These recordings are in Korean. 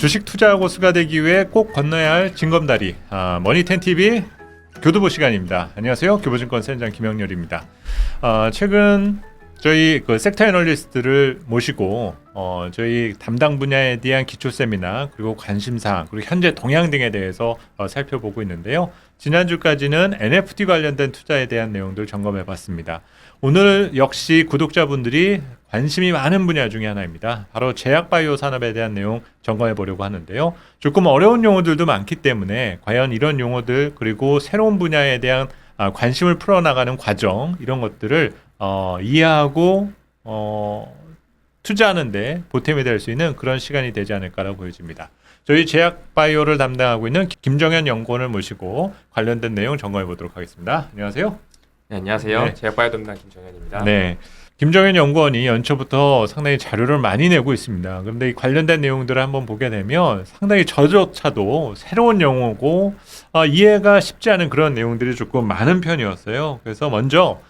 주식 투자 고수가 되기 위해 꼭 건너야 할 징검다리 머니텐TV 교두보 시간입니다. 안녕하세요. 교보증권 센장 김영렬입니다. 최근 저희 섹터 애널리스트를 모시고 저희 담당 분야에 대한 기초 세미나 그리고 관심사항 그리고 현재 동향 등에 대해서 살펴보고 있는데요. 지난주까지는 NFT 관련된 투자에 대한 내용들 점검해 봤습니다. 오늘 역시 구독자분들이 관심이 많은 분야 중에 하나입니다. 바로 제약바이오 산업에 대한 내용 점검해 보려고 하는데요. 조금 어려운 용어들도 많기 때문에 과연 이런 용어들 그리고 새로운 분야에 대한 관심을 풀어나가는 과정 이런 것들을 이해하고 투자하는데 보탬이 될 수 있는 그런 시간이 되지 않을까라고 보여집니다. 저희 제약바이오를 담당하고 있는 김정현 연구원을 모시고 관련된 내용 점검해 보도록 하겠습니다. 안녕하세요. 네, 안녕하세요. 네. 제약바이오 담당 김정현입니다. 네, 김정현 연구원이 연초부터 상당히 자료를 많이 내고 있습니다. 그런데 이 관련된 내용들을 한번 보게 되면 상당히 저조차도 새로운 용어고 이해가 쉽지 않은 그런 내용들이 조금 많은 편이었어요. 그래서 먼저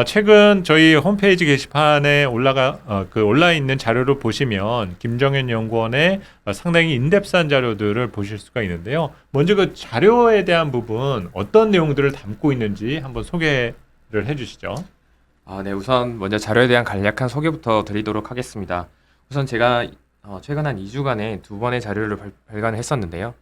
최근 저희 홈페이지 게시판에 올라 있는 자료를 보시면 김정현 연구원의 상당히 인덱스한 자료들을 보실 수가 있는데요. 먼저 그 자료에 대한 부분 어떤 내용들을 담고 있는지 한번 소개를 해주시죠. 네, 우선 먼저 자료에 대한 간략한 소개부터 드리도록 하겠습니다. 우선 제가 최근 한 2주간에 두 번의 자료를 발간을 했었는데요.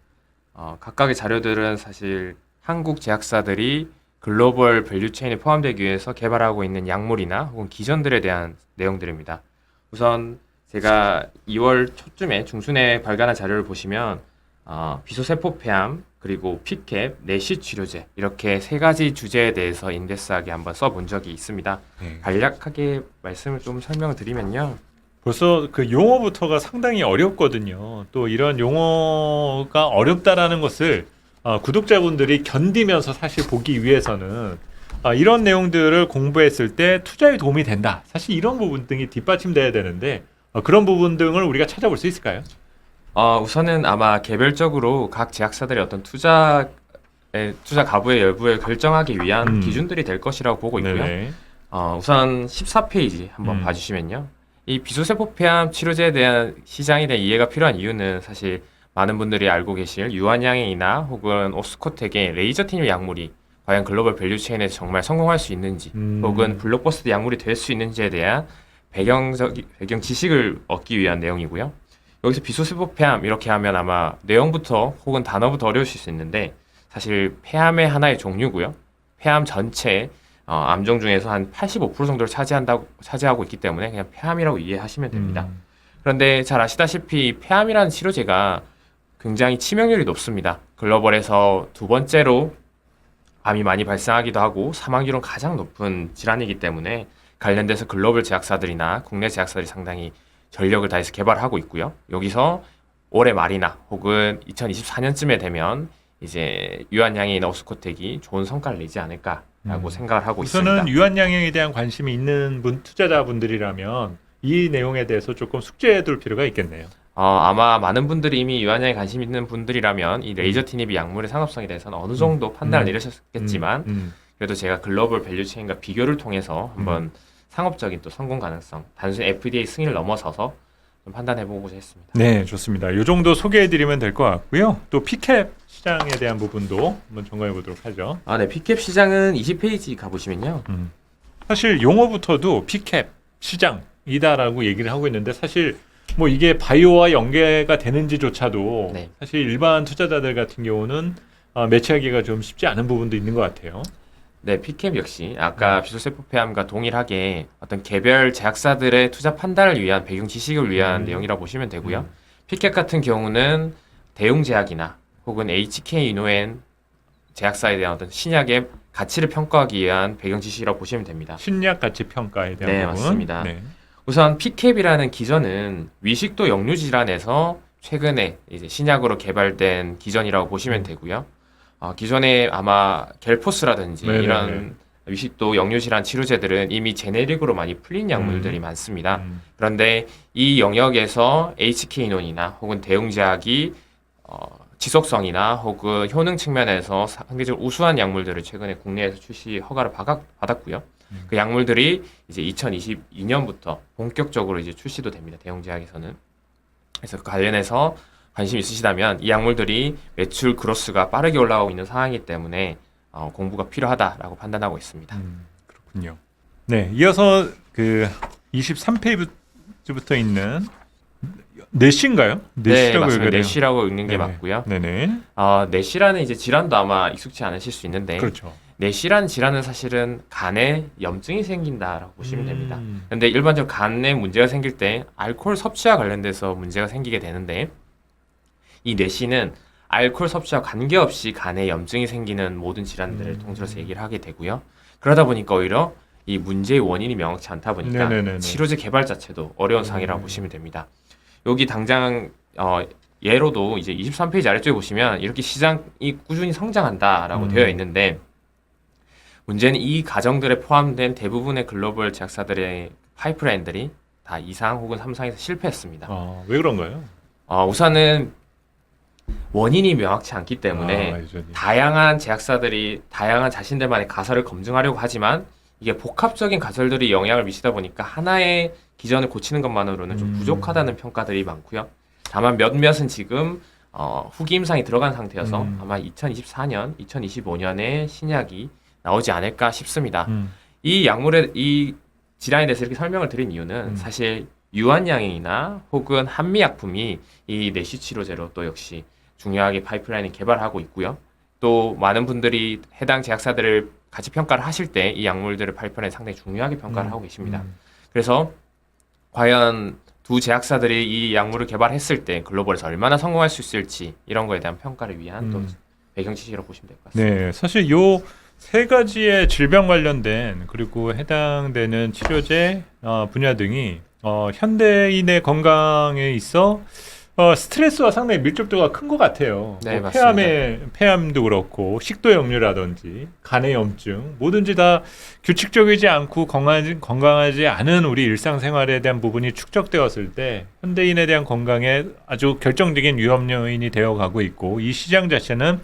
각각의 자료들은 사실 한국 제약사들이 글로벌 밸류체인에 포함되기 위해서 개발하고 있는 약물이나 혹은 기전들에 대한 내용들입니다. 우선 제가 2월 초쯤에 중순에 발간한 자료를 보시면 비소세포 폐암, 그리고 피캡, 내시 치료제 이렇게 세 가지 주제에 대해서 인덱스하게 한번 써본 적이 있습니다. 네. 간략하게 말씀을 좀 설명을 드리면요. 벌써 그 용어부터가 상당히 어렵거든요. 또 이런 용어가 어렵다라는 것을 구독자분들이 견디면서 사실 보기 위해서는 이런 내용들을 공부했을 때 투자에 도움이 된다. 사실 이런 부분 등이 뒷받침돼야 되는데 그런 부분 등을 우리가 찾아볼 수 있을까요? 우선은 아마 개별적으로 각 제약사들의 어떤 투자 가부의 여부를 결정하기 위한 기준들이 될 것이라고 보고 있고요. 네네. 우선 14페이지 한번 봐주시면요. 이 비소세포 폐암 치료제에 대한 시장에 대한 이해가 필요한 이유는 사실 많은 분들이 알고 계실 유한양행이나 혹은 오스코텍의 레이저 티닙 약물이 과연 글로벌 밸류체인에서 정말 성공할 수 있는지 혹은 블록버스터 약물이 될 수 있는지에 대한 배경 지식을 얻기 위한 내용이고요. 여기서 비소세포 폐암 이렇게 하면 아마 내용부터 혹은 단어부터 어려우실 수 있는데 사실 폐암의 하나의 종류고요. 폐암 전체 암종 중에서 한 85% 정도를 차지하고 있기 때문에 그냥 폐암이라고 이해하시면 됩니다. 그런데 잘 아시다시피 폐암이라는 치료제가 굉장히 치명률이 높습니다. 글로벌에서 두 번째로 암이 많이 발생하기도 하고 사망률은 가장 높은 질환이기 때문에 관련돼서 글로벌 제약사들이나 국내 제약사들이 상당히 전력을 다해서 개발하고 있고요. 여기서 올해 말이나 혹은 2024년쯤에 되면 이제 유한양행이나 오스코텍이 좋은 성과를 내지 않을까라고 생각을 하고 있습니다. 우선은 유한양행에 대한 관심이 있는 투자자분들이라면 이 내용에 대해서 조금 숙제해둘 필요가 있겠네요. 아마 많은 분들이 이미 유한양에 관심 있는 분들이라면 이 레이저 티닙이 약물의 상업성에 대해서는 어느 정도 판단을 내리셨겠지만 그래도 제가 글로벌 밸류체인과 비교를 통해서 한번 상업적인 또 성공 가능성, 단순히 FDA 승인을 넘어서서 좀 판단해보고자 했습니다. 네, 좋습니다. 이 정도 소개해드리면 될 것 같고요. 또 피캡 시장에 대한 부분도 한번 점검해보도록 하죠. 네, 피캡 시장은 20페이지 가보시면요. 사실 용어부터도 피캡 시장이다라고 얘기를 하고 있는데 사실 뭐 이게 바이오와 연계가 되는지조차도 네. 사실 일반 투자자들 같은 경우는 매치하기가 좀 쉽지 않은 부분도 있는 것 같아요. 네, 피캡 역시 아까 비소세포 폐암과 동일하게 어떤 개별 제약사들의 투자 판단을 위한 배경 지식을 위한 내용이라고 보시면 되고요. 피캡 같은 경우는 대웅제약이나 혹은 HK 이노엔 제약사에 대한 어떤 신약의 가치를 평가하기 위한 배경 지식이라고 보시면 됩니다. 신약 가치 평가에 대한 네, 부분. 맞습니다. 네. 우선 피캡이라는 기전은 위식도 역류 질환에서 최근에 이제 신약으로 개발된 기전이라고 보시면 되고요. 기존에 아마 겔포스라든지 네네네. 이런 위식도 역류 질환 치료제들은 이미 제네릭으로 많이 풀린 약물들이 많습니다. 그런데 이 영역에서 HK인원이나 혹은 대웅제약이 지속성이나 혹은 효능 측면에서 상대적으로 우수한 약물들을 최근에 국내에서 출시 허가를 받았고요. 그 약물들이 이제 2022년부터 본격적으로 이제 출시도 됩니다. 대웅제약에서는. 그래서 그 관련해서 관심 있으시다면 이 약물들이 매출 그로스가 빠르게 올라가고 있는 상황이기 때문에 공부가 필요하다라고 판단하고 있습니다. 그렇군요. 네, 이어서 그 23페이지부터 있는 넷인가요? 네, 넷이라고 맞습니다. 읽어야 넷이라고 읽는 게 네네. 맞고요. 네네. 넷이라는 이제 질환도 아마 익숙치 않으실 수 있는데 그렇죠. 넷이라는 질환은 사실은 간에 염증이 생긴다라고 보시면 됩니다. 음. 근데 일반적으로 간에 문제가 생길 때 알코올 섭취와 관련돼서 문제가 생기게 되는데 이 뇌시는 알코올 섭취와 관계없이 간에 염증이 생기는 모든 질환들을 통틀어서 얘기를 하게 되고요. 그러다 보니까 오히려 이 문제의 원인이 명확치 않다 보니까 네네네네. 치료제 개발 자체도 어려운 상황이라고 보시면 됩니다. 여기 당장 예로도 이제 23페이지 아래쪽에 보시면 이렇게 시장이 꾸준히 성장한다라고 되어 있는데 문제는 이 가정들에 포함된 대부분의 글로벌 제약사들의 파이프라인들이 다 2상 혹은 3상에서 실패했습니다. 왜 그런가요? 우선은 원인이 명확치 않기 때문에 여전히. 다양한 제약사들이 다양한 자신들만의 가설을 검증하려고 하지만 이게 복합적인 가설들이 영향을 미치다 보니까 하나의 기전을 고치는 것만으로는 좀 부족하다는 평가들이 많고요. 다만 몇몇은 지금 후기 임상이 들어간 상태여서 아마 2024년, 2025년에 신약이 나오지 않을까 싶습니다. 이 약물의 이 질환에 대해서 이렇게 설명을 드린 이유는 사실 유한양행이나 혹은 한미약품이 이 내시 치료제로 또 역시 중요하게 파이프라인을 개발하고 있고요. 또 많은 분들이 해당 제약사들을 같이 평가를 하실 때 이 약물들을 파이프라인 상당히 중요하게 평가를 하고 계십니다. 그래서 과연 두 제약사들이 이 약물을 개발했을 때 글로벌에서 얼마나 성공할 수 있을지 이런 거에 대한 평가를 위한 또 배경 지시로 보시면 될 것 같습니다. 네, 사실 요 세 가지의 질병 관련된 그리고 해당되는 치료제 분야 등이 현대인의 건강에 있어 스트레스와 상당히 밀접도가 큰 것 같아요. 네, 뭐 맞습니다. 폐암도 그렇고 식도 역류라든지 간의 염증 뭐든지 다 규칙적이지 않고 건강하지 않은 우리 일상생활에 대한 부분이 축적되었을 때 현대인에 대한 건강에 아주 결정적인 위험 요인이 되어가고 있고 이 시장 자체는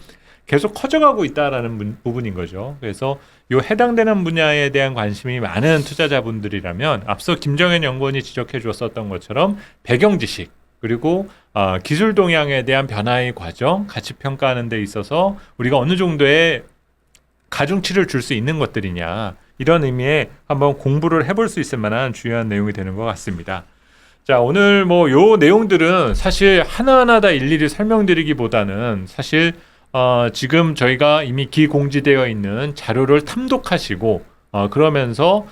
계속 커져가고 있다라는 부분인 거죠. 그래서 이 해당되는 분야에 대한 관심이 많은 투자자분들이라면 앞서 김정현 연구원이 지적해 주었었던 것처럼 배경 지식 그리고 기술 동향에 대한 변화의 과정 같이 평가하는 데 있어서 우리가 어느 정도의 가중치를 줄 수 있는 것들이냐 이런 의미에 한번 공부를 해볼 수 있을 만한 중요한 내용이 되는 것 같습니다. 자, 오늘 뭐 요 내용들은 사실 하나하나 다 일일이 설명드리기보다는 사실 지금 저희가 이미 기공지되어 있는 자료를 탐독하시고 그러면서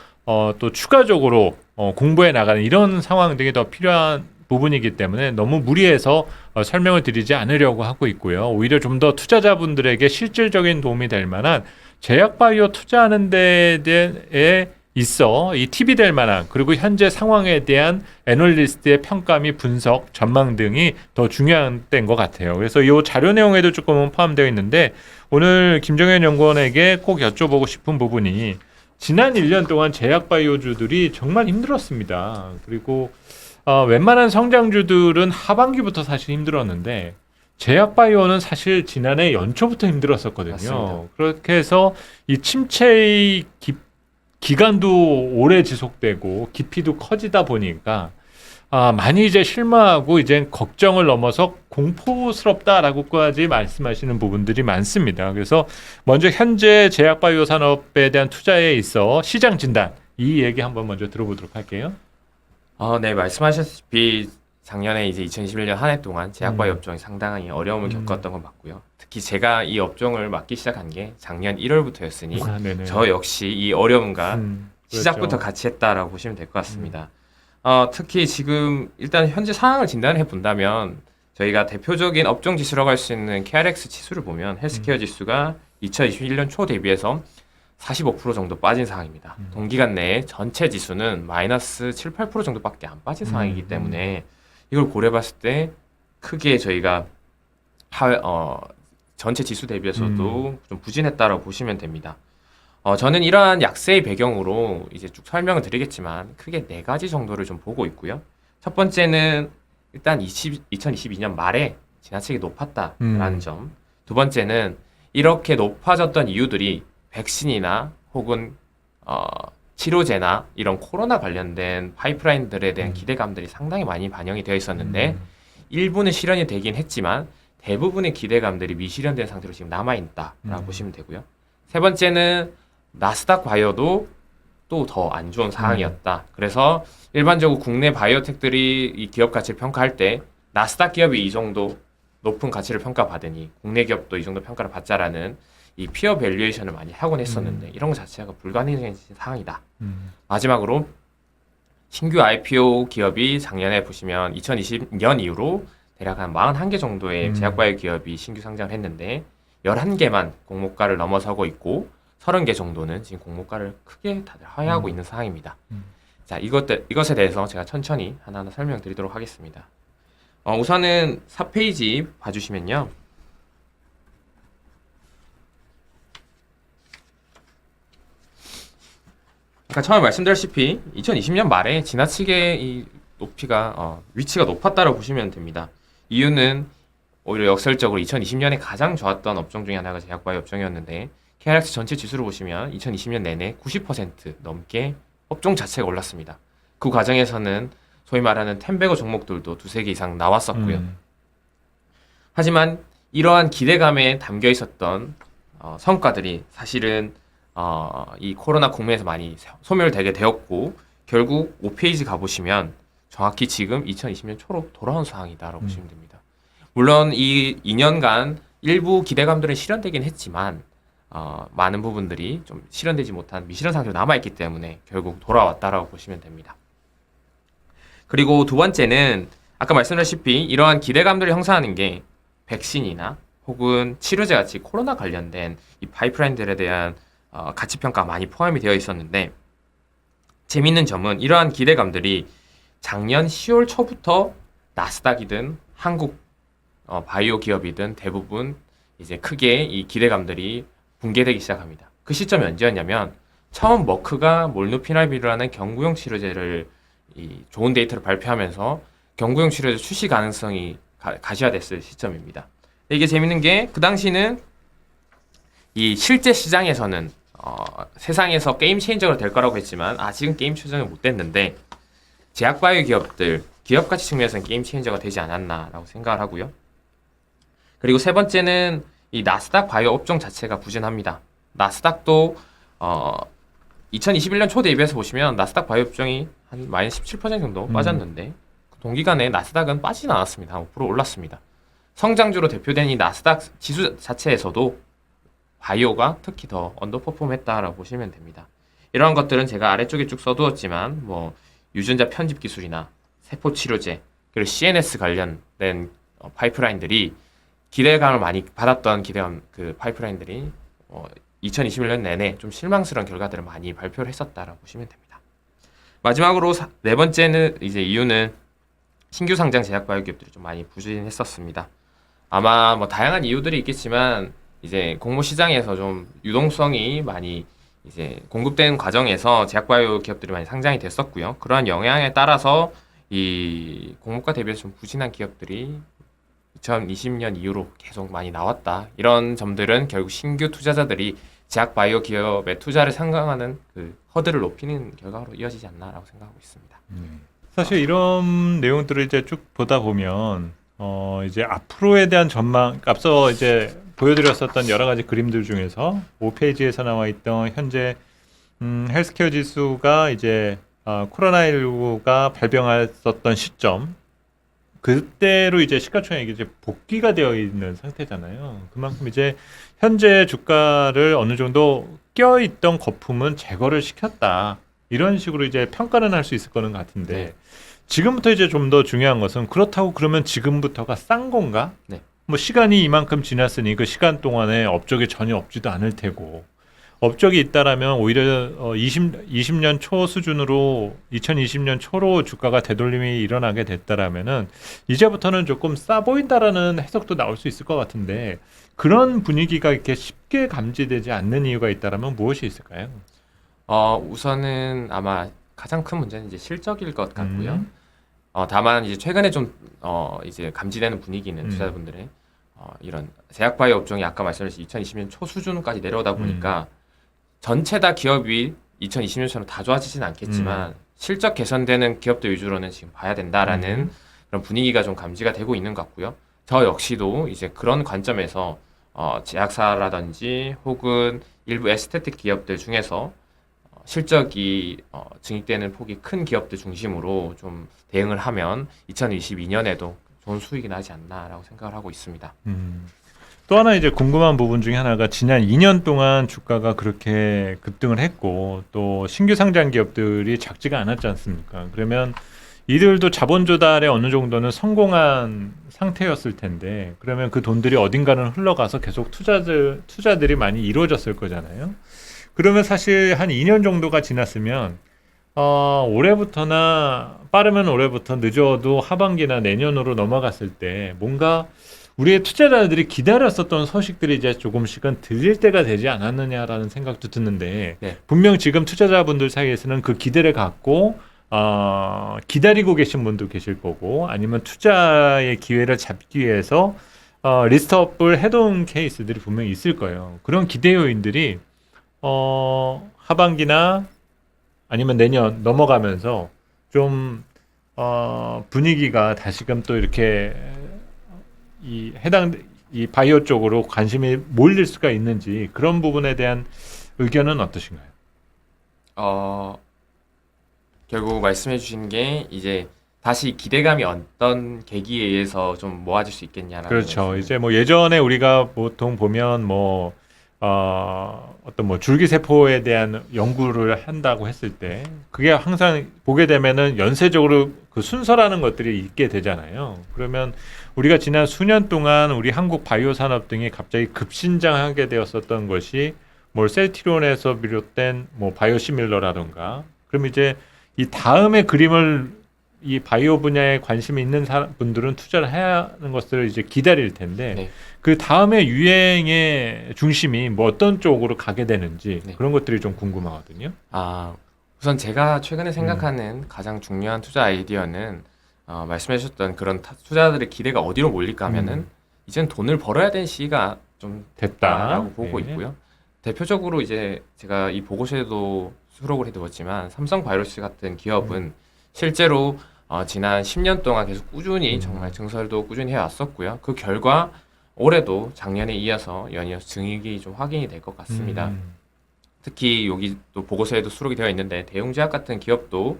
또 추가적으로 공부해 나가는 이런 상황들이 더 필요한 부분이기 때문에 너무 무리해서 설명을 드리지 않으려고 하고 있고요. 오히려 좀 더 투자자분들에게 실질적인 도움이 될 만한 제약바이오 투자하는 데에 있어 이 팁이 될 만한 그리고 현재 상황에 대한 애널리스트의 평가 및 분석, 전망 등이 더 중요한 때인 것 같아요. 그래서 이 자료 내용에도 조금은 포함되어 있는데 오늘 김정현 연구원에게 꼭 여쭤보고 싶은 부분이 지난 1년 동안 제약바이오주들이 정말 힘들었습니다. 그리고 웬만한 성장주들은 하반기부터 사실 힘들었는데 제약바이오는 사실 지난해 연초부터 힘들었었거든요. 맞습니다. 그렇게 해서 이 침체의 기간도 오래 지속되고 깊이도 커지다 보니까 많이 이제 실망하고 이제 걱정을 넘어서 공포스럽다라고까지 말씀하시는 부분들이 많습니다. 그래서 먼저 현재 제약바이오 산업에 대한 투자에 있어 시장 진단 이 얘기 한번 먼저 들어보도록 할게요. 네, 말씀하셨다시피 작년에 이제 2021년 한 해 동안 제약바이오 업종이 상당히 어려움을 겪었던 건 맞고요. 특히 제가 이 업종을 맡기 시작한 게 작년 1월부터였으니 네네. 저 역시 이 어려움과 시작부터 그렇죠. 같이 했다라고 보시면 될 것 같습니다. 특히 지금 일단 현재 상황을 진단해 본다면 저희가 대표적인 업종 지수라고 할 수 있는 KRX 지수를 보면 헬스케어 지수가 2021년 초 대비해서 45% 정도 빠진 상황입니다. 동기간 내에 전체 지수는 마이너스 7, 8% 정도밖에 안 빠진 상황이기 때문에 이걸 고려해 봤을 때 크게 저희가 전체 지수 대비해서도 좀 부진했다라고 보시면 됩니다. 저는 이러한 약세의 배경으로 이제 쭉 설명을 드리겠지만 크게 네 가지 정도를 좀 보고 있고요. 첫 번째는 일단 2022년 말에 지나치게 높았다라는 점. 두 번째는 이렇게 높아졌던 이유들이 백신이나 혹은 치료제나 이런 코로나 관련된 파이프라인들에 대한 기대감들이 상당히 많이 반영이 되어 있었는데 일부는 실현이 되긴 했지만 대부분의 기대감들이 미실현된 상태로 지금 남아있다라고 보시면 되고요. 세 번째는 나스닥 바이오도 또 더 안 좋은 상황이었다. 그래서 일반적으로 국내 바이오텍들이 이 기업 가치를 평가할 때 나스닥 기업이 이 정도 높은 가치를 평가받으니 국내 기업도 이 정도 평가를 받자라는 이 피어 밸류에이션을 많이 하곤 했었는데 이런 것 자체가 불가능한 상황이다. 마지막으로 신규 IPO 기업이 작년에 보시면 2020년 이후로 대략 한 41개 정도의 제약바이오 기업이 신규 상장을 했는데 11개만 공모가를 넘어서고 있고 30개 정도는 지금 공모가를 크게 다들 하회하고 있는 상황입니다. 자, 이것에 대해서 제가 천천히 하나하나 설명드리도록 하겠습니다. 우선은 4페이지 봐주시면요. 아까 처음에 말씀드렸다시피 2020년 말에 지나치게 이 높이가 위치가 높았다고 보시면 됩니다. 이유는 오히려 역설적으로 2020년에 가장 좋았던 업종 중에 하나가 제약바이오 업종이었는데 KRX 전체 지수를 보시면 2020년 내내 90% 넘게 업종 자체가 올랐습니다. 그 과정에서는 소위 말하는 템베거 종목들도 두세 개 이상 나왔었고요. 하지만 이러한 기대감에 담겨 있었던 성과들이 사실은 이 코로나 국면에서 많이 소멸되게 되었고 결국 5페이지 가보시면 정확히 지금 2020년 초로 돌아온 상황이다라고 보시면 됩니다. 물론 이 2년간 일부 기대감들은 실현되긴 했지만 많은 부분들이 좀 실현되지 못한 미실현 상태로 남아있기 때문에 결국 돌아왔다라고 보시면 됩니다. 그리고 두 번째는 아까 말씀드렸다시피 이러한 기대감들을 형성하는 게 백신이나 혹은 치료제 같이 코로나 관련된 이 파이프라인들에 대한 가치평가가 많이 포함이 되어 있었는데 재밌는 점은 이러한 기대감들이 작년 10월 초부터 나스닥이든 한국 바이오 기업이든 대부분 이제 크게 이 기대감들이 붕괴되기 시작합니다. 그 시점이 언제였냐면 처음 머크가 몰누피라비르라는 경구용 치료제를 이 좋은 데이터를 발표하면서 경구용 치료제 출시 가능성이 가시화됐을 시점입니다. 이게 재밌는 게 그 당시는 이 실제 시장에서는 세상에서 게임 체인저가 될 거라고 했지만 아직은 게임 체인저가 못 됐는데 제약바이오 기업들 기업 가치 측면에서는 게임 체인저가 되지 않았나라고 생각을 하고요. 그리고 세 번째는 이 나스닥 바이오 업종 자체가 부진합니다. 나스닥도 2021년 초 대비해서 보시면 나스닥 바이오 업종이 한 마이너스 17% 정도 빠졌는데 동기간에 나스닥은 빠지진 않았습니다. 한 5% 올랐습니다. 성장주로 대표된 이 나스닥 지수 자체에서도 바이오가 특히 더 언더퍼폼했다라고 보시면 됩니다. 이러한 것들은 제가 아래쪽에 쭉 써두었지만 뭐 유전자 편집 기술이나 세포 치료제 그리고 CNS 관련된 파이프라인들이 기대감을 많이 받았던 기대감 그 파이프라인들이 2021년 내내 좀 실망스러운 결과들을 많이 발표를 했었다라고 보시면 됩니다. 마지막으로 네 번째는 이제 이유는 신규 상장 제약 바이오 기업들이 좀 많이 부진했었습니다. 아마 뭐 다양한 이유들이 있겠지만 이제 공모 시장에서 좀 유동성이 많이 이제 공급되는 과정에서 제약 바이오 기업들이 많이 상장이 됐었고요. 그러한 영향에 따라서 이 공모가 대비해서 좀 부진한 기업들이 2020년 이후로 계속 많이 나왔다. 이런 점들은 결국 신규 투자자들이 제약 바이오 기업에 투자를 상강하는 그 허들을 높이는 결과로 이어지지 않나라고 생각하고 있습니다. 사실 이런 내용들을 이제 쭉 보다 보면 이제 앞으로에 대한 전망, 앞서 이제 보여드렸었던 여러 가지 그림들 중에서 5페이지에서 나와 있던 현재 헬스케어 지수가 이제 코로나19가 발병했었던 시점 그때로 이제 시가총액이 이제 복귀가 되어 있는 상태잖아요. 그만큼 이제 현재 주가를 어느 정도 껴있던 거품은 제거를 시켰다. 이런 식으로 이제 평가는 할 수 있을 거는 같은데 네. 지금부터 이제 좀 더 중요한 것은 그렇다고 그러면 지금부터가 싼 건가? 네. 뭐 시간이 이만큼 지났으니 그 시간 동안에 업적이 전혀 없지도 않을 테고 업적이 있다라면 오히려 20년 초 수준으로 2020년 초로 주가가 되돌림이 일어나게 됐다라면은 이제부터는 조금 싸 보인다라는 해석도 나올 수 있을 것 같은데 그런 분위기가 이렇게 쉽게 감지되지 않는 이유가 있다라면 무엇이 있을까요? 우선은 아마 가장 큰 문제는 이제 실적일 것 같고요. 다만 이제 최근에 좀 이제 감지되는 분위기는 투자자분들의 이런 제약바이오 업종이 아까 말씀하신 2020년 초 수준까지 내려오다 보니까 전체 다 기업이 2020년처럼 다 좋아지진 않겠지만 실적 개선되는 기업들 위주로는 지금 봐야 된다라는 그런 분위기가 좀 감지가 되고 있는 것 같고요. 저 역시도 이제 그런 관점에서 제약사라든지 혹은 일부 에스테틱 기업들 중에서 실적이 증액되는 폭이 큰 기업들 중심으로 좀 대응을 하면 2022년에도 좋은 수익이 나지 않나라고 생각을 하고 있습니다. 또 하나 이제 궁금한 부분 중에 하나가 지난 2년 동안 주가가 그렇게 급등을 했고 또 신규 상장 기업들이 작지가 않았지 않습니까? 그러면 이들도 자본 조달에 어느 정도는 성공한 상태였을 텐데 그러면 그 돈들이 어딘가는 흘러가서 계속 투자들이 많이 이루어졌을 거잖아요. 그러면 사실 한 2년 정도가 지났으면 올해부터나 빠르면 올해부터 늦어도 하반기나 내년으로 넘어갔을 때 뭔가 우리의 투자자들이 기다렸었던 소식들이 이제 조금씩은 들릴 때가 되지 않았느냐라는 생각도 드는데 네. 분명 지금 투자자분들 사이에서는 그 기대를 갖고 기다리고 계신 분도 계실 거고 아니면 투자의 기회를 잡기 위해서 리스트업을 해놓은 케이스들이 분명히 있을 거예요. 그런 기대 요인들이 하반기나 아니면 내년 넘어가면서 좀 분위기가 다시금 또 이렇게 이 바이오 쪽으로 관심이 몰릴 수가 있는지 그런 부분에 대한 의견은 어떠신가요? 결국 말씀해 주신 게 이제 다시 기대감이 어떤 계기에 의해서 좀 모아질 수 있겠냐라는 그렇죠. 말씀. 이제 뭐 예전에 우리가 보통 보면 어떤 뭐 줄기세포에 대한 연구를 한다고 했을 때 그게 항상 보게 되면은 연쇄적으로 그 순서라는 것들이 있게 되잖아요. 그러면 우리가 지난 수년 동안 우리 한국 바이오 산업 등이 갑자기 급신장하게 되었었던 것이 뭐 셀티론에서 비롯된 뭐 바이오시밀러라던가 그럼 이제 이 다음의 그림을 이 바이오 분야에 관심이 있는 분들은 투자를 해야 하는 것을 이제 기다릴 텐데 네. 그 다음에 유행의 중심이 뭐 어떤 쪽으로 가게 되는지 네. 그런 것들이 좀 궁금하거든요. 우선 제가 최근에 생각하는 가장 중요한 투자 아이디어는 말씀해 주셨던 그런 투자자들의 기대가 어디로 몰릴까 하면은 이젠 돈을 벌어야 되는 시기가 좀 됐다라고 보고 네. 있고요. 대표적으로 이제 제가 이 보고서에도 수록을 해두었지만 삼성바이오로스 같은 기업은 실제로 지난 10년 동안 계속 꾸준히 정말 증설도 꾸준히 해왔었고요. 그 결과 올해도 작년에 이어서 연이어서 증액이 좀 확인이 될 것 같습니다. 특히 여기 또 보고서에도 수록이 되어 있는데 대웅제약 같은 기업도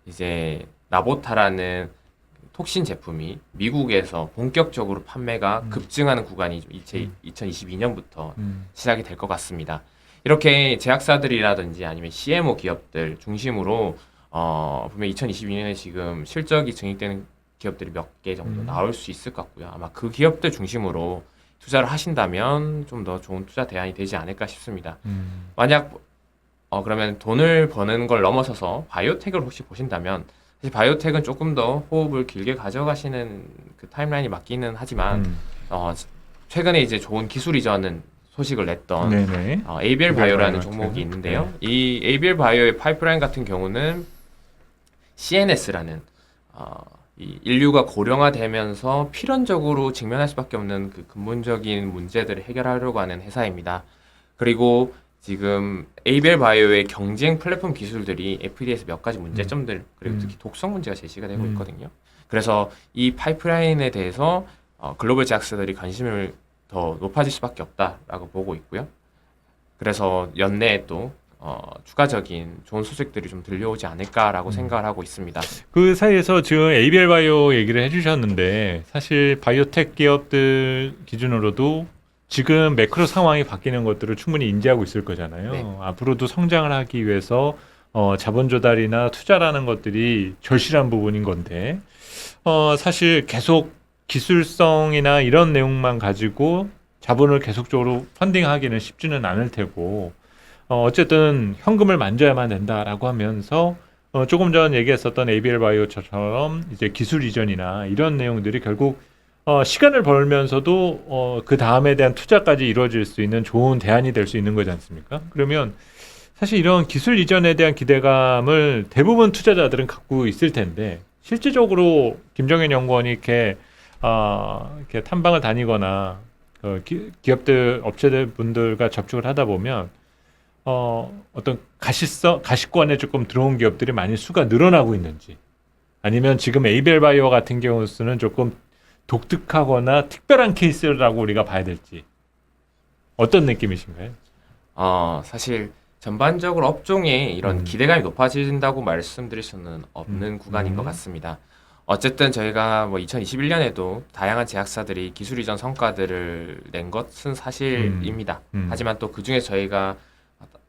이제 나보타라는 톡신 제품이 미국에서 본격적으로 판매가 급증하는 구간이 2022년부터 시작이 될 것 같습니다. 이렇게 제약사들이라든지 아니면 CMO 기업들 중심으로 분명 2022년에 지금 실적이 증액되는 기업들이 몇 개 정도 나올 수 있을 것 같고요. 아마 그 기업들 중심으로 투자를 하신다면 좀 더 좋은 투자 대안이 되지 않을까 싶습니다. 만약 그러면 돈을 버는 걸 넘어서서 바이오텍을 혹시 보신다면 사실 바이오텍은 조금 더 호흡을 길게 가져가시는 그 타임라인이 맞기는 하지만 최근에 이제 좋은 기술 이전은 소식을 냈던 네네. ABL 바이오라는 바이오 종목이 같은. 있는데요. 네. 이 ABL 바이오의 파이프라인 같은 경우는 CNS라는 이 인류가 고령화되면서 필연적으로 직면할 수밖에 없는 그 근본적인 문제들을 해결하려고 하는 회사입니다. 그리고 지금 ABL 바이오의 경쟁 플랫폼 기술들이 FDA에서 몇 가지 문제점들 그리고 특히 독성 문제가 제시가 되고 있거든요. 그래서 이 파이프라인에 대해서 글로벌 제약사들이 관심을 더 높아질 수밖에 없다라고 보고 있고요. 그래서 연내에 또 추가적인 좋은 소식들이 좀 들려오지 않을까라고 생각을 하고 있습니다. 그 사이에서 지금 ABL 바이오 얘기를 해주셨는데 사실 바이오텍 기업들 기준으로도 지금 매크로 상황이 바뀌는 것들을 충분히 인지하고 있을 거잖아요. 네. 앞으로도 성장을 하기 위해서 자본 조달이나 투자라는 것들이 절실한 부분인 건데 사실 계속 기술성이나 이런 내용만 가지고 자본을 계속적으로 펀딩하기는 쉽지는 않을 테고 어쨌든 현금을 만져야만 된다라고 하면서 조금 전 얘기했었던 ABL 바이오처럼 이제 기술 이전이나 이런 내용들이 결국 시간을 벌면서도 그 다음에 대한 투자까지 이루어질 수 있는 좋은 대안이 될 수 있는 거지 않습니까? 그러면 사실 이런 기술 이전에 대한 기대감을 대부분 투자자들은 갖고 있을 텐데 실질적으로 김정현 연구원이 이렇게 탐방을 다니거나 기업들 업체들 분들과 접촉을 하다 보면 어떤 가시권에 조금 들어온 기업들이 많이 수가 늘어나고 있는지 아니면 지금 에이벨 바이오 같은 경우는 조금 독특하거나 특별한 케이스라고 우리가 봐야 될지 어떤 느낌이신가요? 사실 전반적으로 업종에 이런 음. 기대감이 높아진다고 말씀드릴 수는 없는 구간인 것 같습니다. 어쨌든 저희가 뭐 2021년에도 다양한 제약사들이 기술 이전 성과들을 낸 것은 사실입니다. 하지만 또 그중에 저희가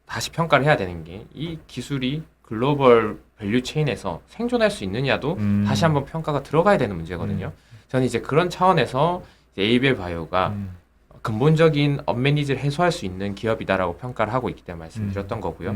다시 평가를 해야 되는 게 이 기술이 글로벌 밸류 체인에서 생존할 수 있느냐도 다시 한번 평가가 들어가야 되는 문제거든요. 저는 이제 그런 차원에서 이제 에이벨 바이오가 근본적인 업무 니즈를 해소할 수 있는 기업이다라고 평가를 하고 있기 때문에 말씀드렸던 거고요.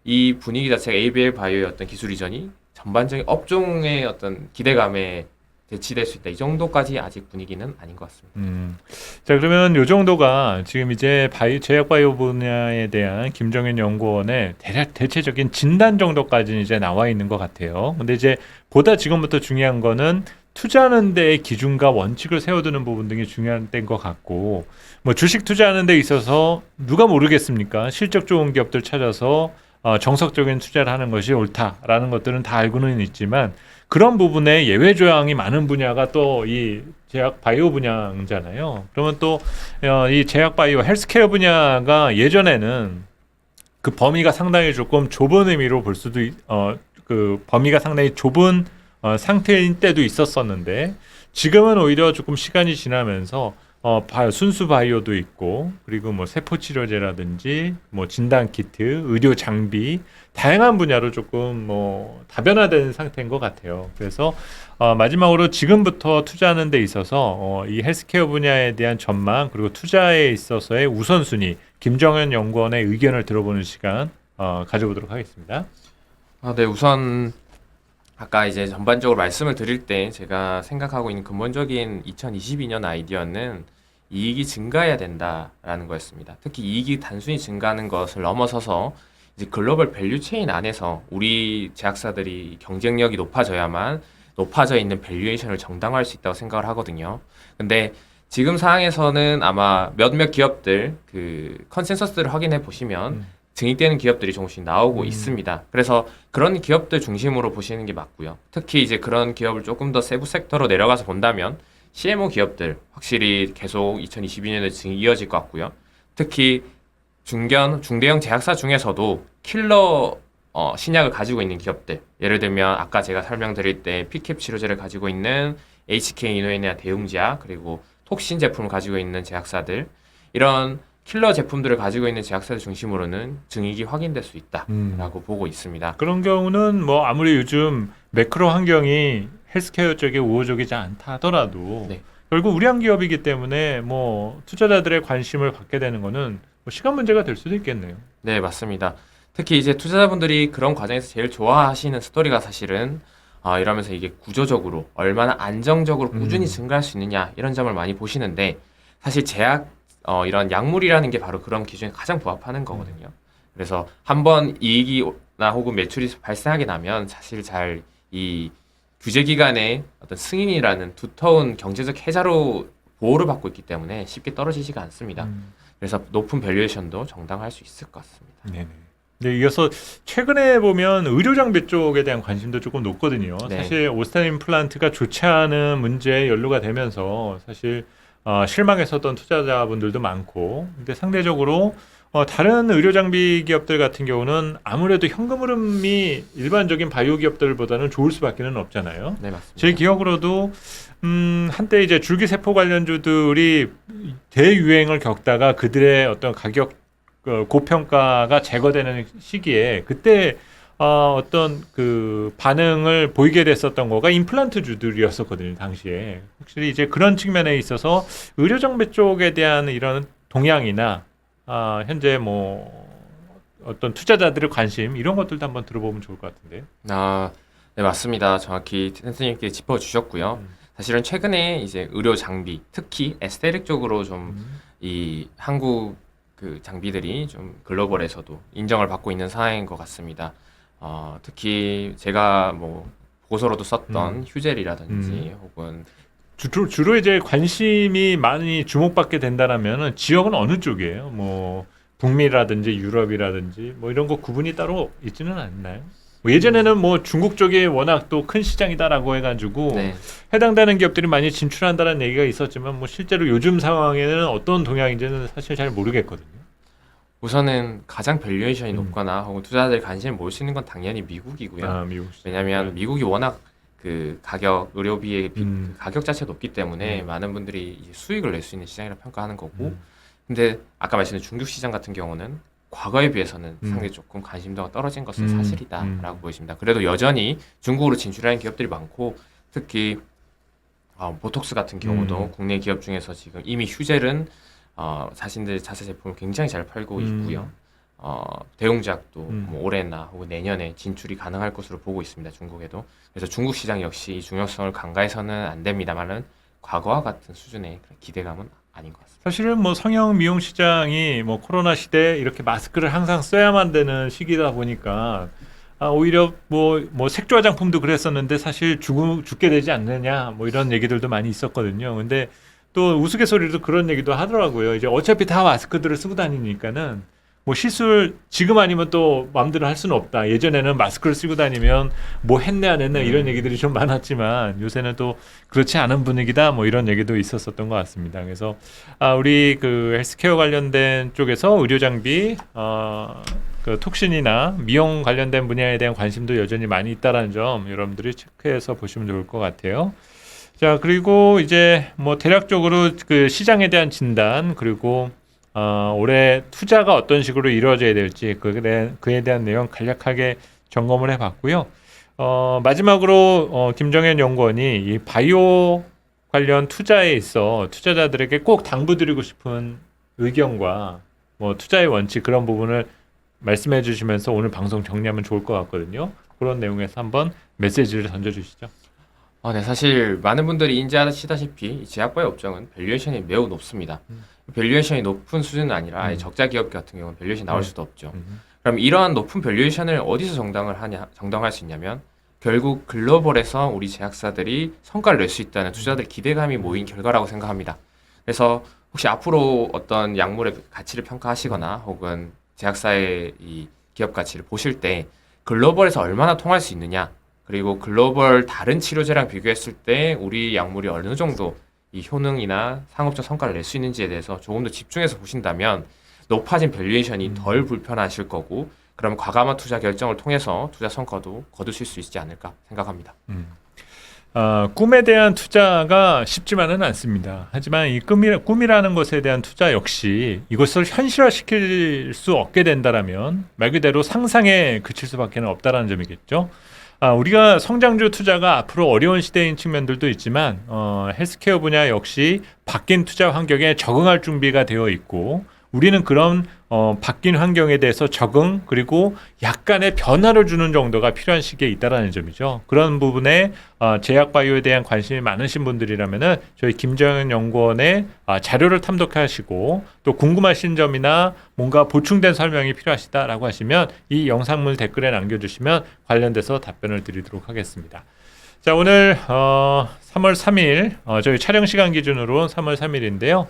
이 분위기 자체가 ABL 바이오의 어떤 기술 이전이 전반적인 업종의 어떤 기대감에 대치될 수 있다. 이 정도까지 아직 분위기는 아닌 것 같습니다. 자, 그러면 요 정도가 지금 이제 제약 바이오 분야에 대한 김정현 연구원의 대략 대체적인 진단 정도까지는 이제 나와 있는 것 같아요. 근데 이제 보다 지금부터 중요한 거는 투자하는 데의 기준과 원칙을 세워두는 부분 등이 중요한 때인 것 같고, 뭐 주식 투자하는 데 있어서 누가 모르겠습니까? 실적 좋은 기업들 찾아서 정석적인 투자를 하는 것이 옳다라는 것들은 다 알고는 있지만, 그런 부분에 예외 조항이 많은 분야가 또 이 제약 바이오 분야잖아요. 그러면 또 이 제약 바이오 헬스케어 분야가 예전에는 그 범위가 상당히 조금 좁은 의미로 볼 수도 그 범위가 상당히 좁은 상태인 때도 있었었는데, 지금은 오히려 조금 시간이 지나면서 순수 바이오도 있고, 그리고 뭐 세포 치료제라든지 뭐 진단 키트, 의료 장비, 다양한 분야로 조금 뭐 다변화된 상태인 것 같아요. 그래서 마지막으로 지금부터 투자하는 데 있어서 이 헬스케어 분야에 대한 전망, 그리고 투자에 있어서의 우선순위, 김정현 연구원의 의견을 들어보는 시간 가져보도록 하겠습니다. 네, 우선 아까 이제 전반적으로 말씀을 드릴 때 제가 생각하고 있는 근본적인 2022년 아이디어는 이익이 증가해야 된다라는 거였습니다. 특히 이익이 단순히 증가하는 것을 넘어서서 이제 글로벌 밸류 체인 안에서 우리 제약사들이 경쟁력이 높아져야만 높아져 있는 밸류에이션을 정당화할 수 있다고 생각을 하거든요. 근데 지금 상황에서는 아마 몇몇 기업들 그 컨센서스를 확인해 보시면 증익되는 기업들이 조금씩 나오고 있습니다. 그래서 그런 기업들 중심으로 보시는 게 맞고요. 특히 이제 그런 기업을 조금 더 세부 섹터로 내려가서 본다면 CMO 기업들 확실히 계속 2022년에 증이 이어질 것 같고요. 특히 중대형 제약사 중에서도 킬러 신약을 가지고 있는 기업들, 예를 들면 아까 제가 설명드릴 때 피캡 치료제를 가지고 있는 HK 이노엔이나 대웅제약, 그리고 톡신 제품을 가지고 있는 제약사들, 이런 킬러 제품들을 가지고 있는 제약사들 중심으로는 증익이 확인될 수 있다라고 보고 있습니다. 그런 경우는 뭐 아무리 요즘 매크로 환경이 헬스케어 쪽에 우호적이지 않다 하더라도 네. 결국 우량 기업이기 때문에 뭐 투자자들의 관심을 받게 되는 거는 뭐 시간 문제가 될 수도 있겠네요. 네, 맞습니다. 특히 이제 투자자분들이 그런 과정에서 제일 좋아하시는 스토리가 사실은 이러면서 이게 구조적으로 얼마나 안정적으로 꾸준히 증가할 수 있느냐 이런 점을 많이 보시는데, 사실 제약 이런 약물이라는 게 바로 그런 기준에 가장 부합하는 거거든요. 그래서 한번 이익이나 혹은 매출이 발생하게 나면 사실 잘 이 규제기관의 어떤 승인이라는 두터운 경제적 해자로 보호를 받고 있기 때문에 쉽게 떨어지지가 않습니다. 그래서 높은 밸류에이션도 정당할 수 있을 것 같습니다. 네네. 네, 이어서 최근에 보면 의료 장비 쪽에 대한 관심도 조금 높거든요. 네. 사실 오스탄 임플란트가 좋지 않은 문제에 연루가 되면서 사실 실망했었던 투자자분들도 많고, 근데 상대적으로 다른 의료 장비 기업들 같은 경우는 아무래도 현금 흐름이 일반적인 바이오 기업들보다는 좋을 수밖에는 없잖아요. 네, 맞습니다. 제 기억으로도 한때 이제 줄기세포 관련주들이 대유행을 겪다가 그들의 어떤 가격 고평가가 제거되는 시기에 그때 어떤 그 반응을 보이게 됐었던 거가 임플란트 주들이었었거든요, 당시에. 확실히 이제 그런 측면에 있어서 의료 정비 쪽에 대한 이런 동향이나 현재 뭐 어떤 투자자들의 관심 이런 것들도 한번 들어보면 좋을 것 같은데요. 네, 맞습니다. 정확히 선생님께 짚어주셨고요. 사실은 최근에 이제 의료 장비, 특히 에스테릭 쪽으로 좀 이 한국 그 장비들이 좀 글로벌에서도 인정을 받고 있는 상황인 것 같습니다. 특히 제가 뭐 보고서로도 썼던 휴젤이라든지 혹은 주로 이제 관심이 많이 주목받게 된다라면은 지역은 어느 쪽이에요? 뭐 북미라든지 유럽이라든지 뭐 이런 거 구분이 따로 있지는 않나요? 뭐 예전에는 뭐 중국 쪽이 워낙 또 큰 시장이다라고 해가지고 네. 해당되는 기업들이 많이 진출한다는 얘기가 있었지만 뭐 실제로 요즘 상황에는 어떤 동향인지는 사실 잘 모르겠거든요. 우선은 가장 밸류에이션이 음. 높거나 혹은 투자자들이 관심을 모을 수 있는 건 당연히 미국이고요. 아, 미국 시장. 왜냐하면 미국이 워낙 그 가격 의료비의 음. 그 가격 자체가 높기 때문에 음. 많은 분들이 이제 수익을 낼 수 있는 시장이라 평가하는 거고, 음. 근데 아까 말씀드린 중국 시장 같은 경우는 과거에 비해서는 음. 상당히 조금 관심도가 떨어진 것은 음. 사실이다라고 보여집니다. 그래도 여전히 중국으로 진출하는 기업들이 많고, 특히 보톡스 같은 경우도 국내 기업 중에서 지금 이미 휴젤은 자신들 자체 제품을 굉장히 잘 팔고 있고요. 대웅작도 뭐 올해나 혹은 내년에 진출이 가능할 것으로 보고 있습니다. 중국에도. 그래서 중국 시장 역시 이 중요성을 간과해서는 안 됩니다만은 과거와 같은 수준의 그런 기대감은 아닌 것 같습니다. 사실은 뭐 성형 미용 시장이 뭐 코로나 시대에 이렇게 마스크를 항상 써야만 되는 시기다 보니까 오히려 뭐 색조 화장품도 그랬었는데 사실 죽게 되지 않느냐 뭐 이런 얘기들도 많이 있었거든요. 근데 또 우스갯소리로 그런 얘기도 하더라고요. 이제 어차피 다 마스크들을 쓰고 다니니까는 뭐 실수를 지금 아니면 또 마음대로 할 수는 없다. 예전에는 마스크를 쓰고 다니면 뭐 했네 안 했네 이런 얘기들이 좀 많았지만 요새는 또 그렇지 않은 분위기다 뭐 이런 얘기도 있었었던 것 같습니다. 그래서 우리 그 헬스케어 관련된 쪽에서 의료 장비 그 톡신이나 미용 관련된 분야에 대한 관심도 여전히 많이 있다라는 점 여러분들이 체크해서 보시면 좋을 것 같아요. 자, 그리고 이제 뭐 대략적으로 그 시장에 대한 진단 그리고 올해 투자가 어떤 식으로 이루어져야 될지 그에 대한 내용 간략하게 점검을 해봤고요. 마지막으로 김정현 연구원이 이 바이오 관련 투자에 있어 투자자들에게 꼭 당부드리고 싶은 의견과 뭐 투자의 원칙 그런 부분을 말씀해 주시면서 오늘 방송 정리하면 좋을 것 같거든요. 그런 내용에서 한번 메시지를 던져주시죠. 네, 사실 많은 분들이 인지하시다시피 이 제약바이오 업종은 밸류에이션이 매우 높습니다. 밸류에이션이 높은 수준은 아니라 아예 적자 기업 같은 경우는 밸류에이션이 나올 수도 없죠. 그럼 이러한 높은 밸류에이션을 어디서 정당할 수 있냐면 결국 글로벌에서 우리 제약사들이 성과를 낼 수 있다는 투자자들의 기대감이 모인 결과라고 생각합니다. 그래서 혹시 앞으로 어떤 약물의 가치를 평가하시거나 혹은 제약사의 이 기업 가치를 보실 때 글로벌에서 얼마나 통할 수 있느냐, 그리고 글로벌 다른 치료제랑 비교했을 때 우리 약물이 어느 정도 이 효능이나 상업적 성과를 낼 수 있는지에 대해서 조금 더 집중해서 보신다면 높아진 밸류에이션이 덜 불편하실 거고, 그럼 과감한 투자 결정을 통해서 투자 성과도 거두실 수 있지 않을까 생각합니다. 꿈에 대한 투자가 쉽지만은 않습니다. 하지만 이 꿈이라는 것에 대한 투자 역시 이것을 현실화시킬 수 없게 된다라면 말 그대로 상상에 그칠 수밖에 없다라는 점이겠죠. 우리가 성장주 투자가 앞으로 어려운 시대인 측면들도 있지만 헬스케어 분야 역시 바뀐 투자 환경에 적응할 준비가 되어 있고 우리는 그런 바뀐 환경에 대해서 적응 그리고 약간의 변화를 주는 정도가 필요한 시기에 있다라는 점이죠. 그런 부분에 제약 바이오에 대한 관심이 많으신 분들이라면은 저희 김정현 연구원의 자료를 탐독하시고 또 궁금하신 점이나 뭔가 보충된 설명이 필요하시다라고 하시면 이 영상물 댓글에 남겨주시면 관련돼서 답변을 드리도록 하겠습니다. 자, 오늘 3월 3일 저희 촬영 시간 기준으로 3월 3일인데요.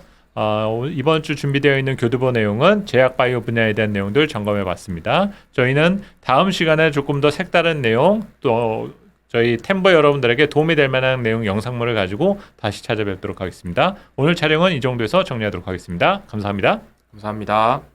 이번 주 준비되어 있는 교두보 내용은 제약 바이오 분야에 대한 내용들 점검해 봤습니다. 저희는 다음 시간에 조금 더 색다른 내용 또 저희 템버 여러분들에게 도움이 될 만한 내용 영상물을 가지고 다시 찾아뵙도록 하겠습니다. 오늘 촬영은 이 정도에서 정리하도록 하겠습니다. 감사합니다. 감사합니다.